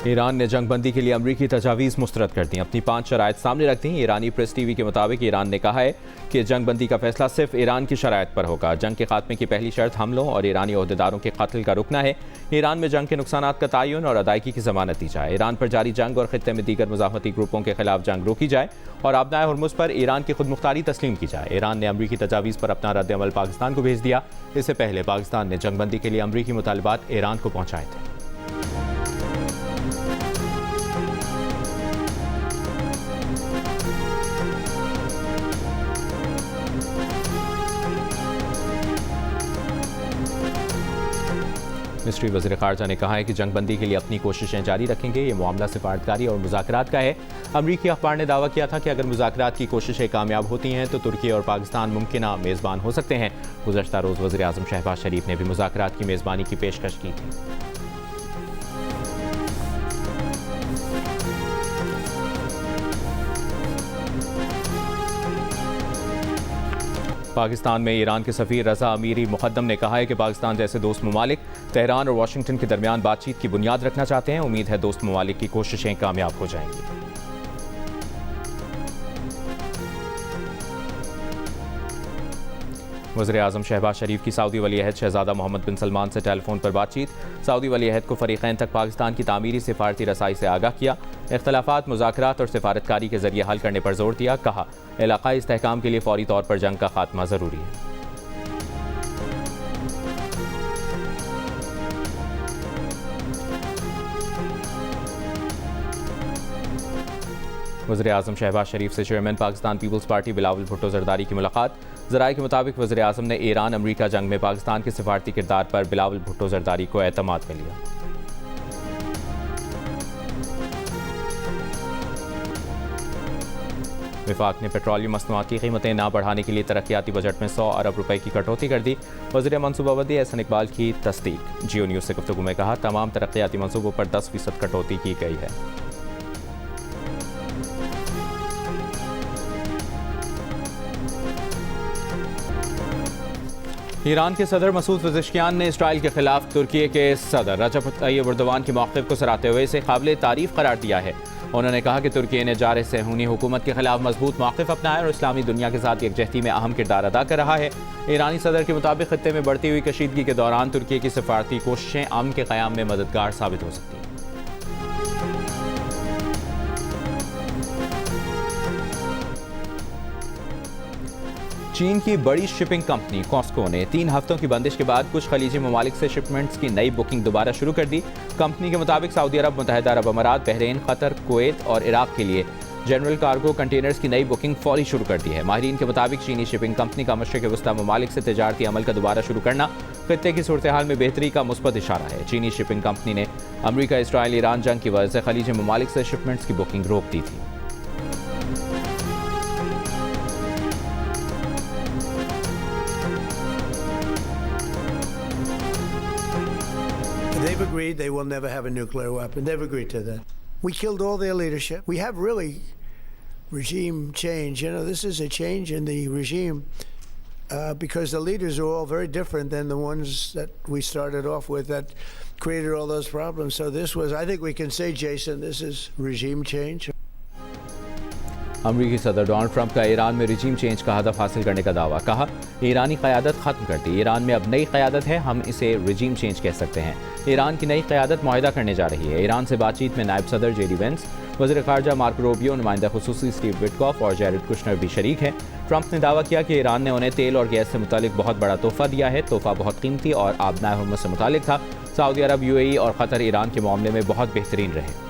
Iran ने जंगबंदी के लिए अमरीकी तजावीज़ मुस्तरद कर दी। अपनी 5 शराइत सामने रख दी। ईरानी प्रेस टीवी के मुताबिक ईरान ने कहा है कि जंगबंदी का फैसला सिर्फ ईरान की शराइत पर होगा। जंग के खात्मे की पहली शर्त हमलों और ईरानी ओहदेदारों के कत्ल का रुकना है। ईरान में जंग के नुकसानात का तयन और अदायगी की जमानत दी जाए। ईरान पर जारी जंग और खित्ते में दीगर मुजाफती ग्रुपों के खिलाफ जंग रोकी जाए और आबनाए हुर्मुज़ पर ईरान की खुद मुख्तारी तस्लीम की जाए। ईरान ने अमरीकी तजावीज़ पर अपना रद्द-ए-अमल पाकिस्तान को भेज दिया। इससे पहले पाकिस्तान ने जंगबंदी के लिए अमरीकी मुतालबात ईरान को पहुँचाए थे। मिस्री वज़ीर ख़ारजा ने कहा है कि जंगबंदी के लिए अपनी कोशिशें जारी रखेंगे। ये मामला सिफारतकारी और मुज़ाकरात का है। अमरीकी अखबार ने दावा किया था कि अगर मुज़ाकरात की कोशिशें कामयाब होती हैं तो तुर्की और पाकिस्तान मुमकिना मेज़बान हो सकते हैं। गुज़श्ता रोज़ वज़ीर आज़म शहबाज शरीफ ने भी मुज़ाकरात की मेज़बानी की पेशकश की थी। पाकिस्तान में ईरान के सफ़ीर रज़ा अमीरी मुक़द्दम ने कहा है कि पाकिस्तान जैसे दोस्त ममालिक तेहरान और वाशिंगटन के दरमियान बातचीत की बुनियाद रखना चाहते हैं। उम्मीद है दोस्त ममालिक की कोशिशें कामयाब हो जाएंगी। वज़ीर आज़म शहबाज शरीफ की सऊदी वली अहद शहज़ादा मोहम्मद बिन सलमान से टेलीफोन पर बातचीत। सऊदी वली अहद को फ़रीक़ैन तक पाकिस्तान की तामीरी सिफारती रसाई से आगाह किया। इख्तलाफात मुज़ाकरात और सिफारतकारी के ज़रिए हल करने पर जोर दिया। कहा इलाक़ाई इस्तेहकाम के लिए फ़ौरी तौर पर जंग का खात्मा ज़रूरी है। वज़ीर आज़म शहबाज शरीफ से chairman Pakistan Peoples Party Bilawal Bhutto Zardari की मुलाकात। ज़राए के मुताबिक वज़ीर आज़म ने ईरान अमरीका जंग में पाकिस्तान के सिफारती किरदार पर बिलावल भुट्टो ज़रदारी को एतमाद में लिया। विफाक ने पेट्रोलियम मसनूआत की कीमतें न बढ़ाने के लिए तरक्याती बजट में 100 अरब रुपए की कटौती कर दी। वज़ीर मनसूबाबंदी एहसन इकबाल की तस्दीक। जियो न्यूज़ से गुफ्तगू में कहा तमाम तरक्याती मनसूबों पर 10% कटौती की गई है। ईरान के सदर मसूद पज़ेश्कियान ने इसराइल के खिलाफ तुर्की के सदर रजब तय्यब एर्दोगान के मौक़िफ़ को सराहते हुए इसे काबिल तारीफ़ करार दिया है। उन्होंने कहा कि तुर्की ने जारह सेहूनी हुकूमत के खिलाफ मजबूत मौक़िफ़ अपनाया और इस्लामी दुनिया के साथ यकजहती में अहम किरदार अदा कर रहा है। ईरानी सदर के मुताबिक खित्ते में बढ़ती हुई कशीदगी के दौरान तुर्की की सिफारती कोशिशें अमन के क़याम में मददगार साबित हो सकती हैं। चीन की बड़ी शिपिंग कंपनी कॉस्को ने 3 हफ्तों की बंदिश के बाद कुछ खलीजी ममालिक से शिपमेंट्स की नई बुकिंग दोबारा शुरू कर दी। कंपनी के मुताबिक सऊदी अरब, मुत्तहिदा अरब अमारात, बहरीन, कतर, कुवैत और इराक के लिए जनरल कार्गो कंटेनर्स की नई बुकिंग फौरी शुरू कर दी है। माहिरीन के मुताबिक चीनी शिपिंग कंपनी का मशरिक़ वस्ता ममालिक से तिजारती अमल का दोबारा शुरू करना खित्ते की सूरत हाल में बेहतरी का मुस्बत इशारा है। चीनी शिपिंग कंपनी ने अमरीका, इसराइल, ईरान जंग की वजह से खलीजी ममालिक से शिपमेंट्स की बुकिंग रोक दी थी। They've agreed they will never have a nuclear weapon. They've agreed to that. We killed all their leadership. We have really regime change. You know, this is a change in the regime because the leaders are all very different than the ones that we started off with that created all those problems. So this was, I think we can say, Jason, this is regime change. अमरीकी सदर Donald Trump का Iran में regime change का हदफ हासिल करने का दावा। कहा ईरानी क़यादत ख़त्म कर दी। ईरान में अब नई क़यादत है, हम इसे रिजीम चेंज कह सकते हैं। ईरान की नई क़यादत मुआहिदा करने जा रही है। ईरान से बातचीत में नायब सदर जेडी वेंस, वज़ीर ख़ारजा मार्को रूबियो, नुमाइंदा ख़ुसूसी स्टीव विटकॉफ और जैरेड कुशनर भी शरीक हैं। ट्रंप ने दावा किया कि ईरान ने उन्हें तेल और गैस से मुतालिक बहुत बड़ा तोहफ़ा दिया है। तोहफ़ा बहुत कीमती और आबनाए हुर्मुज़ से मुतालिक था। सऊदी अरब, यूएई और क़तर ईरान के मामले में बहुत बेहतरीन रहे।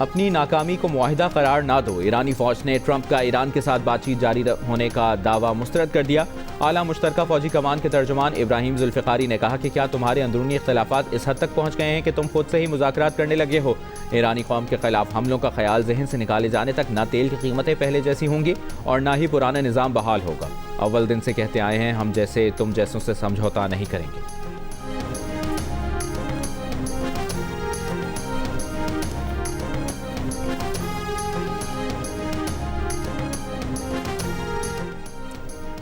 अपनी नाकामी को मुआहिदा करार ना दो। ईरानी फ़ौज ने ट्रंप का ईरान के साथ बातचीत जारी होने का दावा मुस्तरद कर दिया। आला मुश्तरका फ़ौजी कमान के तर्जुमान इब्राहिम जुल्फ़िकारी ने कहा कि क्या तुम्हारे अंदरूनी इख्तलाफात इस हद तक पहुँच गए हैं कि तुम खुद से ही मुज़ाकरात करने लगे हो। ईरानी कौम के खिलाफ हमलों का ख्याल जहन से निकाले जाने तक ना तेल की कीमतें पहले जैसी होंगी और ना ही पुराना निज़ाम बहाल होगा। अव्वल दिन से कहते आए हैं, हम जैसे तुम जैसों से समझौता नहीं करेंगे।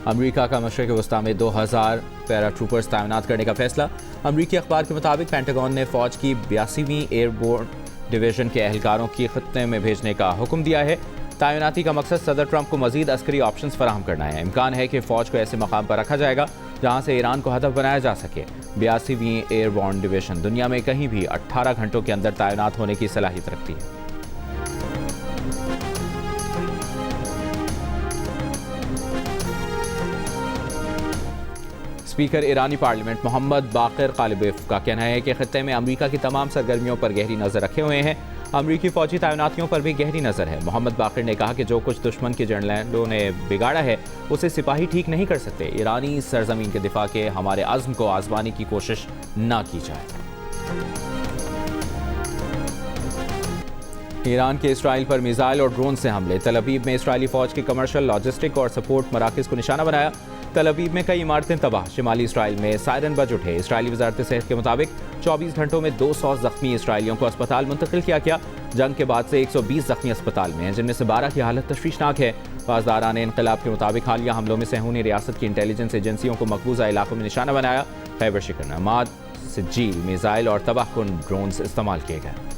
अमरीका का मशरक़ वस्ती में 2000 पैरा ट्रूपर्स तैनात करने का फैसला। अमरीकी अखबार के मुताबिक पेंटागन ने फ़ौज की 82वीं एयरबोर्न डिवीज़न के एहलकारों की खत्ते में भेजने का हुक्म दिया है। तैनाती का मकसद सदर ट्रंप को मजीद अस्करी ऑप्शंस फराहम करना है। इम्कान है कि फ़ौज को ऐसे मकाम पर रखा जाएगा जहाँ से ईरान को हदफ बनाया जा सके। 82वीं एयरबोर्न डिवीज़न दुनिया में कहीं भी 18 घंटों के अंदर तैनात होने की सलाहियत रखती है। स्पीकर ईरानी पार्लियामेंट मोहम्मद बाक़िर कालिबेफ का कहना है कि खत्ते में अमरीका की तमाम सरगर्मियों पर गहरी नज़र रखे हुए हैं। अमरीकी फौजी तैनातियों पर भी गहरी नज़र है। मोहम्मद बाक़िर ने कहा कि जो कुछ दुश्मन के जर्नैलों ने बिगाड़ा है उसे सिपाही ठीक नहीं कर सकते। ईरानी सरजमीन के दिफा के हमारे अज़्म को आजमाने की कोशिश ना की जाए। ईरान के इसराइल पर मिसाइल और ड्रोन से हमले। तल अवीव में इसराइली फौज के कमर्शियल, लॉजिस्टिक और सपोर्ट मराकज़ को निशाना बनाया। तल अवीव में कई इमारतें तबाह। शिमाली इसराइल में सायरन बज उठे। इसराइली वजारत सेहत के मुताबिक 24 घंटों में 200 जख्मी इसराइलियों को अस्पताल मुंतकिल किया गया। जंग के बाद से 120 जख्मी अस्पताल में हैं, जिनमें से 12 की हालत तशवीशनाक है। पासदारान इनकलाब के मुताबिक हालिया हमलों में सहूनी रियासत की इंटेलिजेंस एजेंसियों को मकबूजा इलाकों में निशाना बनाया। खैबर शिकन, अमाद, सिज्जील, मिसाइल और तबाहकुन ड्रोन्स इस्तेमाल किए गए।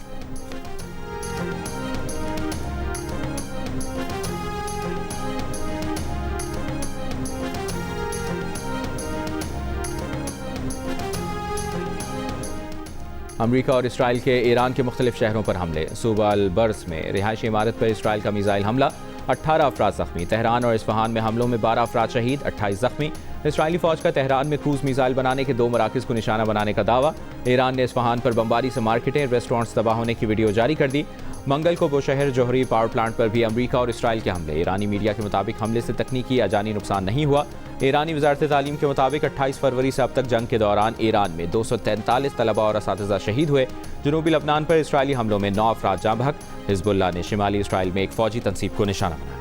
अमरीका और इसराइल के ईरान के मुख्तलिफ शहरों पर हमले। सूबा अल-बर्स में रिहायशी इमारत पर इसराइल का मिसाइल हमला, 18 अफराद जख्मी। तेहरान और इस्फहान में हमलों में 12 अफराद शहीद, 28 जख्मी। इसराइली फौज का तेहरान में क्रूज मिसाइल बनाने के 2 मराकज़ को निशाना बनाने का दावा। ईरान ने इस्फहान पर बमबारी से मार्केटें, रेस्टोरेंट्स तबाह होने की वीडियो जारी कर दी। मंगल को बुशहर जोहरी पावर प्लांट पर भी अमरीका और इसराइल के हमले। ईरानी मीडिया के मुताबिक हमले से तकनीकी या जानी नुकसान नहीं हुआ। ईरानी वजारत तालीम के मुताबिक 28 फरवरी से अब तक जंग के दौरान ईरान में 243 तलबा और असातिज़ा शहीद हुए। जनूबी लबनान पर इसराइली हमलों में 9 अफराद जाँ बहक। हिजबुल्लाह ने शिमाली इसराइल में एक फौजी तंसीब को निशाना बनाया।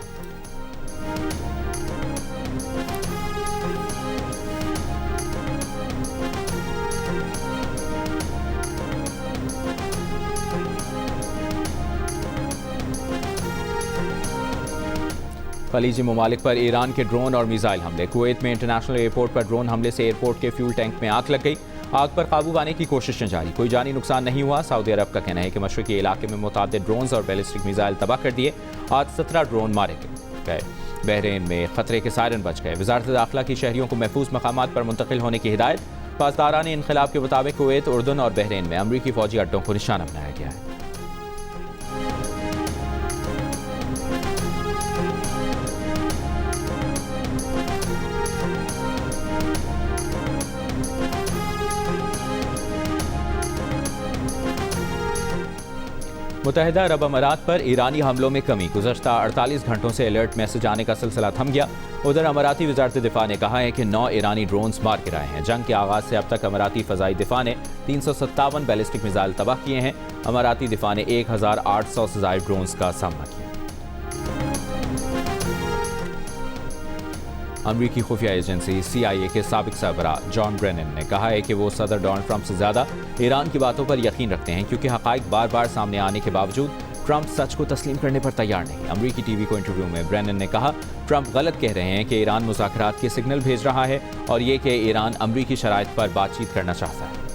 खलीजी ममालिक पर ईरान के ड्रोन और मिसाइल हमले। कुवैत में इंटरनेशनल एयरपोर्ट पर ड्रोन हमले से एयरपोर्ट के फ्यूल टैंक में आग लग गई। आग पर काबू पाने की कोशिशें जारी, कोई जानी नुकसान नहीं हुआ। सऊदी अरब का कहना है कि मशरकी इलाके में मुतादिद ड्रोन्स और बैलिस्टिक मिसाइल तबाह कर दिए। आज 17 ड्रोन मारे गए। बहरीन में खतरे के सायरन बज गए। वजारत दाखिला की शहरियों को महफूज मकामात पर मुंतकिल होने की हिदायत। पासदारान इनकलाब के मुताबिक कुवैत, उर्दन और बहरीन में अमरीकी फौजी अड्डों को निशाना बनाया गया है। मुत्तहिदा अरब अमारात पर ईरानी हमलों में कमी। गुज़श्ता 48 घंटों से अलर्ट मैसेज आने का सिलसिला थम गया। उधर अमाराती वजारत दिफा ने कहा है कि 9 ईरानी ड्रोन्स मार गिराए हैं। जंग के आगाज से अब तक अमाराती फ़ज़ाई दिफा ने 357 बैलिस्टिक मिसाइल तबाह किए हैं। अमाराती दिफा ने 1800 से ज़ायद ड्रोन्स का सामना किया। अमरीकी खुफिया एजेंसी CIA के साबिक सरबराह जॉन ब्रेनन ने कहा है कि वो सदर डोनाल्ड ट्रंप से ज़्यादा ईरान की बातों पर यकीन रखते हैं, क्योंकि हक़ाइक़ बार बार सामने आने के बावजूद ट्रंप सच को तस्लीम करने पर तैयार नहीं। अमरीकी TV को इंटरव्यू में ब्रेनन ने कहा, ट्रंप गलत कह रहे हैं कि ईरान मुज़ाकरात के सिग्नल भेज रहा है और ये कि ईरान अमरीकी शराइत पर बातचीत करना चाहता है।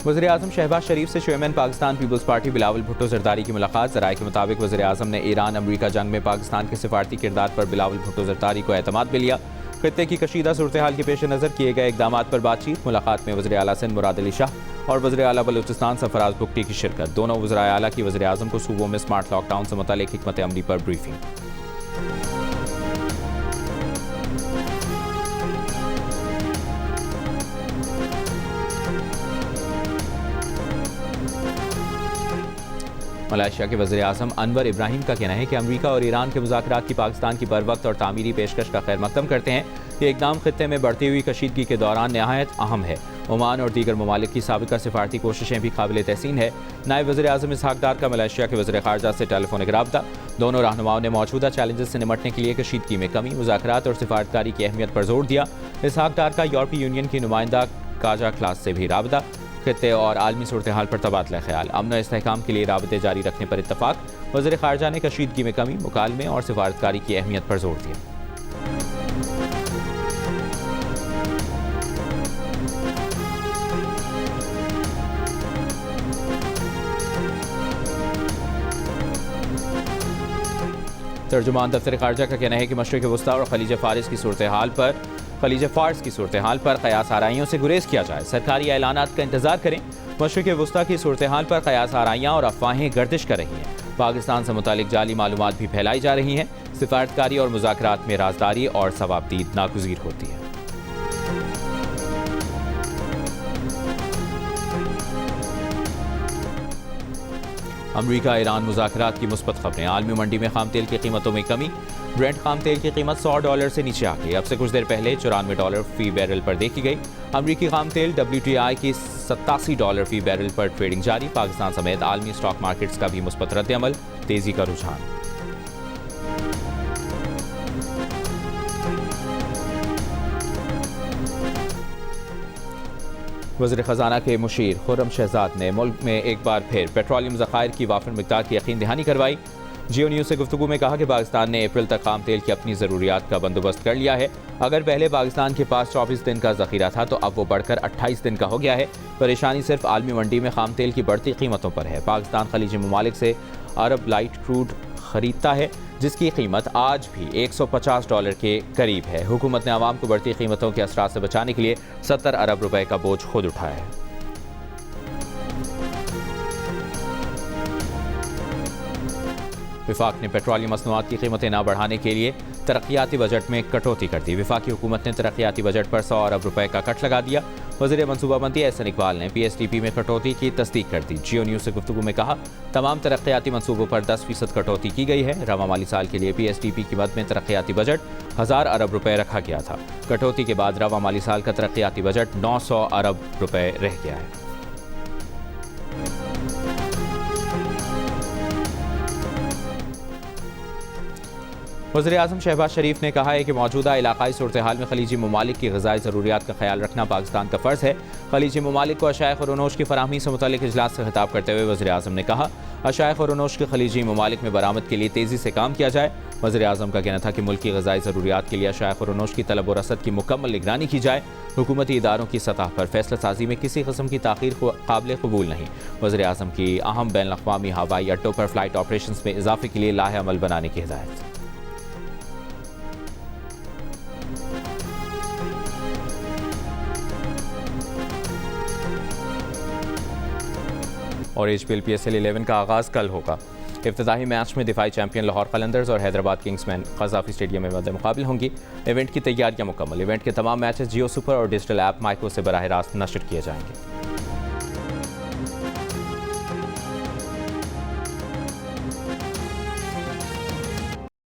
वज़ीर-ए-आज़म शहबाज शरीफ से chairman Pakistan Peoples Party Bilawal Bhutto Zardari की मुलाकात। ज़राए के मुताबिक वज़ीर-ए-आज़म ने ईरान अमरीका जंग में पाकिस्तान के सिफारती किरदार पर बिलावल भुट्टो ज़रदारी को एतमाद में लिया। खित्ते की कशीदा सूरत हाल के पेश नज़र किए गए इक़दाम पर बातचीत। मुलाकात में वज़ीर आला सिंध मुराद अली शाह और वज़ीर आला बलूचिस्तान सरफराज बुगटी की शिरकत। दोनों वज़ीर आला की वज़ीर-ए-आज़म को सूबों में स्मार्ट लॉकडाउन से मुतालिक हिकमत अमली पर ब्रीफिंग। मलेशिया के वज़ीर-ए-आज़म अनवर इब्राहिम का कहना है कि अमरीका और ईरान के मुज़ाकरात की पाकिस्तान की बरवक्त और तामीरी पेशकश का खैर मकदम करते हैं। ये इक़दाम खित्ते में बढ़ती हुई कशीदगी के दौरान नहायत अहम है। ओमान और दीगर ममालिक की साबिका सिफारती कोशिशें भी काबिल तहसीन है। नायब वज़ीर-ए-आज़म इसहाक डार का मलेशिया के वज़ीर ख़ारजा से टेलीफोनिक राब्ता। दोनों रहनुमाओं ने मौजूदा चैलेंजेस से निमटने के लिए कशीदगी में कमी, मुज़ाकरात और सिफारतकारी की अहमियत पर जोर दिया। इसहाक डार का यूरोपीय यूनियन की नुमाइंदा काजा क्लास से भी राबता। खित्ते और आलमी सूरत हाल पर तबादला ख्याल। अमन और इस्तेहकाम के लिए राबते जारी रखने पर इत्तफाक। वज़ीर ख़ारजा ने कशीदगी में कमी, मुकालमे और सिफारतकारी की अहमियत पर जोर दिया। तर्जुमान दफ्तर ख़ारजा का कहना है कि मशरिक़ वस्ता और खलीज फ़ारिस की सूरत हाल पर क़यास आराइयों से गुरेज किया जाए। सरकारी ऐलानात का इंतज़ार करें। मशरिक़ वस्ता की सूरत हाल पर क़यास आराइयाँ और अफवाहें गर्दिश कर रही हैं। पाकिस्तान से मुतालिक जाली मालूमात भी फैलाई जा रही हैं। सिफारतकारी और मुज़ाकरात में राजदारी और सवाबदीद नागुज़ीर होती है। अमरीका ईरान मुज़ाकरात की मुस्बत खबरें। आलमी मंडी में खाम तेल की कीमतों में कमी। ब्रेंट खाम तेल की कीमत $100 से नीचे आ गई। अब से कुछ देर पहले $94 फी बैरल पर देखी गई। अमरीकी खाम तेल WTI की $87 फी बैरल पर ट्रेडिंग जारी। पाकिस्तान समेत आलमी स्टॉक मार्केट्स का भी मुस्बत रद्द-ए-अमल, तेजी का रुझान। वज़ीर ख़जाना के मुशीर खुर्रम शहजाद ने मुल्क में एक बार फिर पेट्रोलियम ज़खायर की वाफिर मिक़दार की यकीन दहानी करवाई। जियो न्यूज़ से गुफ्तगू में कहा कि पाकिस्तान ने अप्रैल तक खाम तेल की अपनी ज़रूरियात का बंदोबस्त कर लिया है। अगर पहले पाकिस्तान के पास 24 दिन का ज़ख़ीरा था तो अब वो बढ़कर 28 दिन का हो गया है। परेशानी सिर्फ आलमी मंडी में खाम तेल की बढ़ती कीमतों पर है। पाकिस्तान खलीजी ममालिक से अरब लाइट क्रूड खरीदता है, जिसकी कीमत आज भी $150 के करीब है। हुकूमत ने आवाम को बढ़ती कीमतों के असरात से बचाने के लिए 70 अरब रुपए का बोझ खुद उठाया है। विफाक ने पेट्रोलियम मसनूआत की कीमतें न बढ़ाने के लिए तरक्याती बजट में कटौती कर दी। विफाकी हुकूमत ने तरक्याती बजट पर 100 अरब रुपए का कट लगा दिया। वज़ीर मनसूबाबंदी एहसन इकबाल ने PSDP में कटौती की तस्दीक कर दी। जियो न्यूज़ से गुफ्तगू में कहा, तमाम तरक्याती मनसूबों पर 10% कटौती की गई है। रवा माली साल के लिए PSDP की मद में तरक्याती बजट 1000 अरब रुपए रखा गया था। कटौती के बाद रवा माली साल का तरक्याती बजट 900 अरब रुपए रह गया है। वज़ीर-ए-आज़म शहबाज शरीफ ने कहा है कि मौजूदा इलाकाई सूरत हाल में खलीजी ममालिक की ग़िज़ाई ज़रूरियात का ख्याल रखना पाकिस्तान का फ़र्ज़ है। खलीजी ममालिक को अशाए खुर्रनोश की फराहमी से मुतल्लिक़ इजलास से खिताब करते हुए वज़ीर-ए-आज़म ने कहा, अशाए खुर्रनोश के खलीजी ममालिक में बरामद के लिए तेज़ी से काम किया जाए। वज़ीर-ए-आज़म का कहना था कि मुल्क की ग़िज़ाई ज़रूरियात के लिए अशाए खुर्रनोश की तलब और रसद की मुकम्मल निगरानी की जाए। हुकूमती इदारों की सतह पर फैसला साजी में किसी किस्म की ताख़ीर को काबिल कबूल नहीं। वज़ीर-ए-आज़म की अहम बैनुल-अक़वामी हवाई अड्डों पर फ़्लाइट ऑपरेशंस में इजाफ़े के लिए लाहे अमल बनाने की हिदायत। और HPL PSL 11 का आगाज़ कल होगा। इफ्तिताही मैच में दिफाई चैंपियन लाहौर कलंदर्स और हैदराबाद किंग्समैन क़ज़ाफ़ी स्टेडियम में मद्दे मुकाबिल होंगी। इवेंट की तैयारियां मुकम्मल। इवेंट के तमाम मैचेस जियो सुपर और डिजिटल ऐप माइक्रो से बराह रास्त नशर किए जाएंगे।